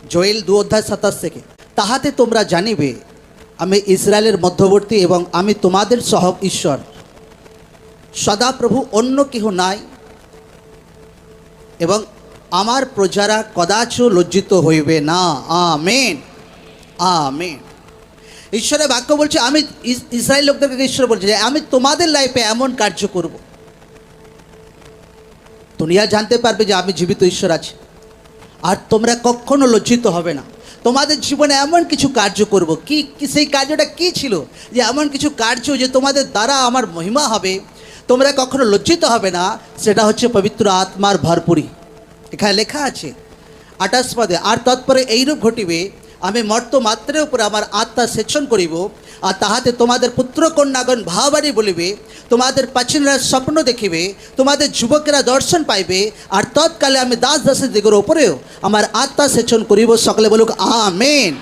Joel 2:27 থেকে, তাহাতে তোমরা জানিবে আমি ইসরায়েলের মধ্যবর্তী এবং আমি তোমাদের সহ ঈশ্বর, সদাপ্রভু, অন্য কেহ নাই, এবং আমার প্রজারা কদাচ লজ্জিত হইবে না। Amen, amen. ঈশ্বরের বাক্য বলছে, আমি ইসরায়েল লোকদেরকে ঈশ্বর বলছে যে আমি তোমাদের লাইফে এমন কার্য করব, দুনিয়া জানতে পারবে যে আমি জীবিত ঈশ্বর আছি, আর তোমরা কখনো লজ্জিত হবে না। তোমাদের জীবনে এমন কিছু কার্য করব, কি সেই কার্যটা কি ছিল, যে এমন কিছু কার্য যে তোমাদের দ্বারা আমার মহিমা হবে, তোমরা কখনো লজ্জিত হবে না। সেটা হচ্ছে পবিত্র আত্মার ভরপুরি। এখানে লেখা আছে 28 পদে, আর তৎপরে এইরূপ ঘটিবে, আমি মর্ত মাত্রের উপরে আমার আত্মা সেচন করিব, আর তাহাতে তোমাদের পুত্র কন্যাগণ ভাবাড়ি বলিবে, তোমাদের প্রাচীনরা স্বপ্ন দেখিবে, তোমাদের যুবকেরা দর্শন পাইবে, আর তৎকালে আমি দাস দাসীদিগের উপরেও আমার আত্মা সেচন করিব। সকলে বলুক আমেন।